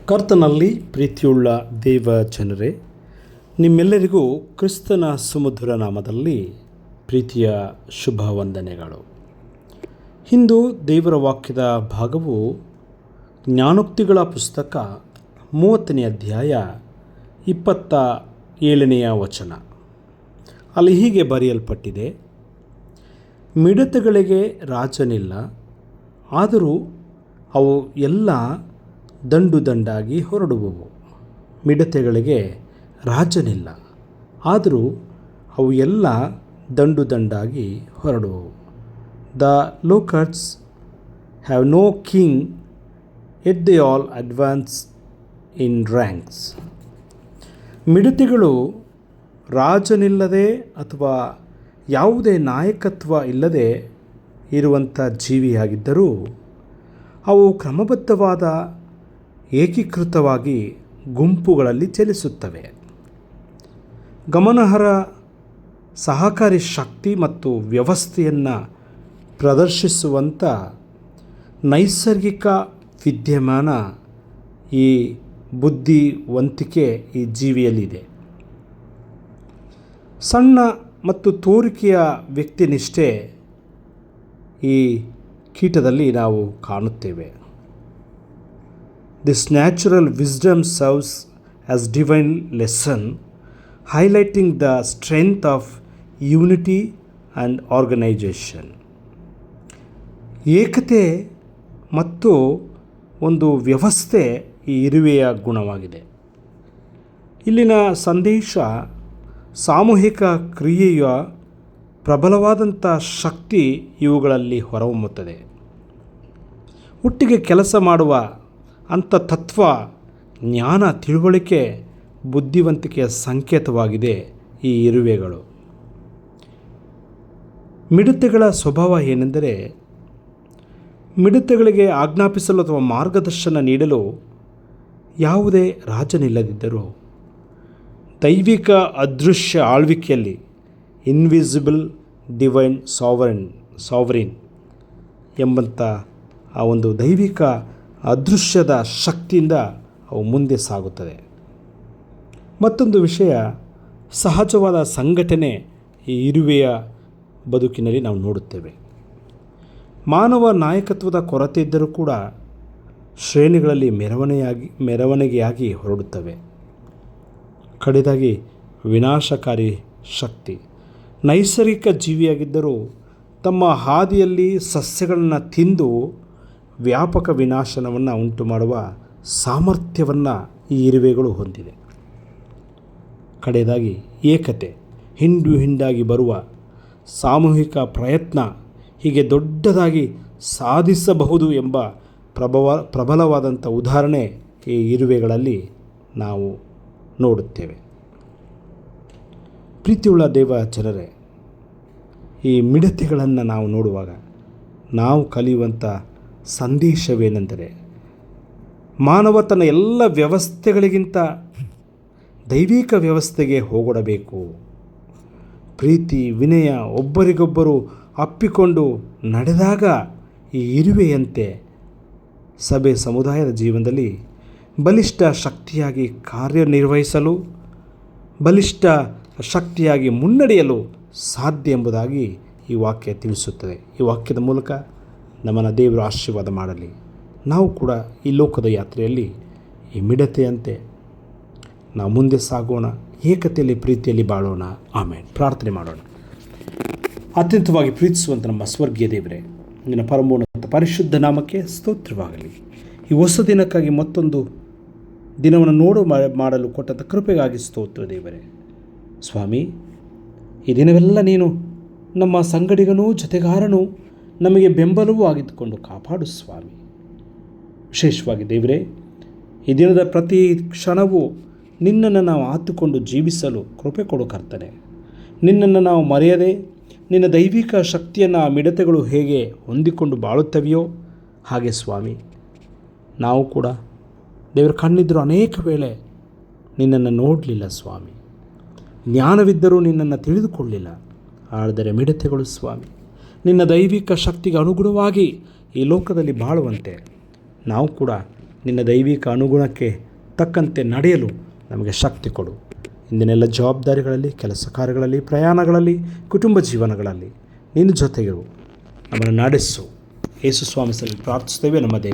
ಕರ್ತನಲ್ಲಿ ಪ್ರೀತಿಯುಳ್ಳ ದೇವ ಜನರೇ, ನಿಮ್ಮೆಲ್ಲರಿಗೂ ಕ್ರಿಸ್ತನ ಸುಮಧುರ ನಾಮದಲ್ಲಿ ಪ್ರೀತಿಯ ಶುಭ ವಂದನೆಗಳು. ಇಂದು ದೇವರ ವಾಕ್ಯದ ಭಾಗವು ಜ್ಞಾನೋಕ್ತಿಗಳ ಪುಸ್ತಕ 30ನೇ ಅಧ್ಯಾಯ 27ನೇ ವಚನ. ಅಲ್ಲಿ ಹೀಗೆ ಬರೆಯಲ್ಪಟ್ಟಿದೆ: ಮಿಡತೆಗಳಿಗೆ ರಾಜನಿಲ್ಲ, ಆದರೂ ಅವು ಎಲ್ಲ ದಂಡು ದಂಡಾಗಿ ಹೊರಡುವವು. ಮಿಡತೆಗಳಿಗೆ ರಾಜನಿಲ್ಲ, ಆದರೂ ಅವು ಎಲ್ಲ ದಂಡು ದಂಡಾಗಿ ಹೊರಡುವವು. The locusts have no king, yet they all advance in ranks. ಮಿಡತೆಗಳು ರಾಜನಿಲ್ಲದೆ ಅಥವಾ ಯಾವುದೇ ನಾಯಕತ್ವ ಇಲ್ಲದೆ ಇರುವಂಥ ಜೀವಿಯಾಗಿದ್ದರೂ ಅವು ಕ್ರಮಬದ್ಧವಾದ ಏಕೀಕೃತವಾಗಿ ಗುಂಪುಗಳಲ್ಲಿ ಚಲಿಸುತ್ತವೆ. ಗಮನಾರ್ಹ ಸಹಕಾರಿ ಶಕ್ತಿ ಮತ್ತು ವ್ಯವಸ್ಥೆಯನ್ನು ಪ್ರದರ್ಶಿಸುವಂಥ ನೈಸರ್ಗಿಕ ವಿದ್ಯಮಾನ ಈ ಬುದ್ಧಿವಂತಿಕೆ ಈ ಜೀವಿಯಲ್ಲಿದೆ. ಸಣ್ಣ ಮತ್ತು ತೋರಿಕೆಯ ವ್ಯಕ್ತಿನಿಷ್ಠೆ ಈ ಕೀಟದಲ್ಲಿ ನಾವು ಕಾಣುತ್ತೇವೆ. This natural wisdom serves as divine lesson, highlighting the strength of unity and organization. ಏಕತೆ ಮತ್ತು ಒಂದು ವ್ಯವಸ್ಥೆ ಈ ಇರುವೆಯ ಗುಣವಾಗಿದೆ. ಇಲ್ಲಿನ ಸಂದೇಶ ಸಾಮೂಹಿಕ ಕ್ರಿಯೆಯ ಪ್ರಬಲವಾದಂಥ ಶಕ್ತಿ ಇವುಗಳಲ್ಲಿ ಹೊರಹೊಮ್ಮುತ್ತದೆ. ಒಟ್ಟಿಗೆ ಕೆಲಸ ಮಾಡುವ ಅಂಥ ತತ್ವ, ಜ್ಞಾನ, ತಿಳುವಳಿಕೆ, ಬುದ್ಧಿವಂತಿಕೆಯ ಸಂಕೇತವಾಗಿದೆ ಈ ಇರುವೆಗಳು. ಮಿಡತೆಗಳ ಸ್ವಭಾವ ಏನೆಂದರೆ, ಮಿಡತೆಗಳಿಗೆ ಆಜ್ಞಾಪಿಸಲು ಅಥವಾ ಮಾರ್ಗದರ್ಶನ ನೀಡಲು ಯಾವುದೇ ರಾಜನಿಲ್ಲದಿದ್ದರೂ ದೈವಿಕ ಅದೃಶ್ಯ ಆಳ್ವಿಕೆಯಲ್ಲಿ ಇನ್ವಿಸಿಬಲ್ ಡಿವೈನ್ ಸಾವರಿನ್ ಎಂಬಂಥ ಆ ಒಂದು ದೈವಿಕ ಅದೃಶ್ಯದ ಶಕ್ತಿಯಿಂದ ಅವು ಮುಂದೆ ಸಾಗುತ್ತದೆ. ಮತ್ತೊಂದು ವಿಷಯ, ಸಹಜವಾದ ಸಂಘಟನೆ ಈ ಇರುವೆಯ ಬದುಕಿನಲ್ಲಿ ನಾವು ನೋಡುತ್ತೇವೆ. ಮಾನವ ನಾಯಕತ್ವದ ಕೊರತೆ ಇದ್ದರೂ ಕೂಡ ಶ್ರೇಣಿಗಳಲ್ಲಿ ಮೆರವಣಿಗೆಯಾಗಿ ಹೊರಡುತ್ತವೆ. ಕಡೆದಾಗಿ ವಿನಾಶಕಾರಿ ಶಕ್ತಿ. ನೈಸರ್ಗಿಕ ಜೀವಿಯಾಗಿದ್ದರೂ ತಮ್ಮ ಹಾದಿಯಲ್ಲಿ ಸಸ್ಯಗಳನ್ನು ತಿಂದು ವ್ಯಾಪಕ ವಿನಾಶನವನ್ನು ಉಂಟು ಮಾಡುವ ಸಾಮರ್ಥ್ಯವನ್ನು ಈ ಇರುವೆಗಳು ಹೊಂದಿದೆ. ಕಡೆಯದಾಗಿ ಏಕತೆ, ಹಿಂಡಾಗಿ ಬರುವ ಸಾಮೂಹಿಕ ಪ್ರಯತ್ನ, ಹೀಗೆ ದೊಡ್ಡದಾಗಿ ಸಾಧಿಸಬಹುದು ಎಂಬ ಪ್ರಬಲವಾದಂಥ ಉದಾಹರಣೆ ಈ ಇರುವೆಗಳಲ್ಲಿ ನಾವು ನೋಡುತ್ತೇವೆ. ಪ್ರೀತಿಯುಳ್ಳ ದೇವ ಜನರೇ, ಈ ಮಿಡತೆಗಳನ್ನು ನಾವು ನೋಡುವಾಗ ನಾವು ಕಲಿಯುವಂಥ ಸಂದೇಶವೇನೆಂದರೆ, ಮಾನವ ತನ್ನ ಎಲ್ಲ ವ್ಯವಸ್ಥೆಗಳಿಗಿಂತ ದೈವಿಕ ವ್ಯವಸ್ಥೆಗೆ ಹೋಗೊಡಬೇಕು. ಪ್ರೀತಿ, ವಿನಯ, ಒಬ್ಬರಿಗೊಬ್ಬರು ಅಪ್ಪಿಕೊಂಡು ನಡೆದಾಗ ಈ ಇರುವೆಯಂತೆ ಸಭೆ ಸಮುದಾಯದ ಜೀವನದಲ್ಲಿ ಬಲಿಷ್ಠ ಶಕ್ತಿಯಾಗಿ ಕಾರ್ಯನಿರ್ವಹಿಸಲು, ಬಲಿಷ್ಠ ಶಕ್ತಿಯಾಗಿ ಮುನ್ನಡೆಯಲು ಸಾಧ್ಯ ಎಂಬುದಾಗಿ ಈ ವಾಕ್ಯ ತಿಳಿಸುತ್ತದೆ. ಈ ವಾಕ್ಯದ ಮೂಲಕ ನಮ್ಮನ್ನು ದೇವರು ಆಶೀರ್ವಾದ ಮಾಡಲಿ. ನಾವು ಕೂಡ ಈ ಲೋಕದ ಯಾತ್ರೆಯಲ್ಲಿ ಈ ಮಿಡತೆಯಂತೆ ನಾವು ಮುಂದೆ ಸಾಗೋಣ, ಏಕತೆಯಲ್ಲಿ ಪ್ರೀತಿಯಲ್ಲಿ ಬಾಳೋಣ. ಆಮೇಲೆ ಪ್ರಾರ್ಥನೆ ಮಾಡೋಣ. ಅತ್ಯಂತವಾಗಿ ಪ್ರೀತಿಸುವಂಥ ನಮ್ಮ ಸ್ವರ್ಗೀಯ ದೇವರೇ, ನಿನ್ನ ಪರಮೋನ್ನತ ಪರಿಶುದ್ಧ ನಾಮಕ್ಕೆ ಸ್ತೋತ್ರವಾಗಲಿ. ಈ ಹೊಸ ದಿನಕ್ಕಾಗಿ ಮತ್ತೊಂದು ದಿನವನ್ನು ಮಾಡಲು ಕೊಟ್ಟಂಥ ಕೃಪೆಗಾಗಿ ಸ್ತೋತ್ರ ದೇವರೇ. ಸ್ವಾಮಿ, ಈ ದಿನವೆಲ್ಲ ನೀನು ನಮ್ಮ ಸಂಗಡಿಗನೂ ಜೊತೆಗಾರನೂ ನಮಗೆ ಬೆಂಬಲವೂ ಆಗಿದ್ದುಕೊಂಡು ಕಾಪಾಡು ಸ್ವಾಮಿ. ವಿಶೇಷವಾಗಿ ದೇವರೇ, ಈ ದಿನದ ಪ್ರತಿ ಕ್ಷಣವೂ ನಿನ್ನನ್ನು ನಾವು ಆತುಕೊಂಡು ಜೀವಿಸಲು ಕೃಪೆ ಕೊಡು ಕರ್ತನೆ. ನಿನ್ನನ್ನು ನಾವು ಮರೆಯದೆ ನಿನ್ನ ದೈವಿಕ ಶಕ್ತಿಯನ್ನು ಆ ಮಿಡತೆಗಳು ಹೇಗೆ ಹೊಂದಿಕೊಂಡು ಬಾಳುತ್ತವೆಯೋ ಹಾಗೆ ಸ್ವಾಮಿ, ನಾವು ಕೂಡ ದೇವರ ಕಣ್ಣಿದ್ದರೂ ಅನೇಕ ವೇಳೆ ನಿನ್ನನ್ನು ನೋಡಲಿಲ್ಲ ಸ್ವಾಮಿ. ಜ್ಞಾನವಿದ್ದರೂ ನಿನ್ನನ್ನು ತಿಳಿದುಕೊಳ್ಳಲಿಲ್ಲ. ಆದರೆ ಮಿಡತೆಗಳು ಸ್ವಾಮಿ, ನಿನ್ನ ದೈವಿಕ ಶಕ್ತಿಗೆ ಅನುಗುಣವಾಗಿ ಈ ಲೋಕದಲ್ಲಿ ಬಾಳುವಂತೆ ನಾವು ಕೂಡ ನಿನ್ನ ದೈವಿಕ ಅನುಗುಣಕ್ಕೆ ತಕ್ಕಂತೆ ನಡೆಯಲು ನಮಗೆ ಶಕ್ತಿ ಕೊಡು. ಇಂದಿನೆಲ್ಲ ಜವಾಬ್ದಾರಿಗಳಲ್ಲಿ, ಕೆಲಸ ಕಾರ್ಯಗಳಲ್ಲಿ, ಪ್ರಯಾಣಗಳಲ್ಲಿ, ಕುಟುಂಬ ಜೀವನಗಳಲ್ಲಿ ನಿನ್ನ ಜೊತೆಗಿರು, ನಮ್ಮನ್ನು ನಡೆಸು. ಯೇಸು ಸ್ವಾಮಿ ಸಲ್ಲಿ ಪ್ರಾರ್ಥಿಸ್ತೇವೆ ನಮ್ಮ ದೇವ.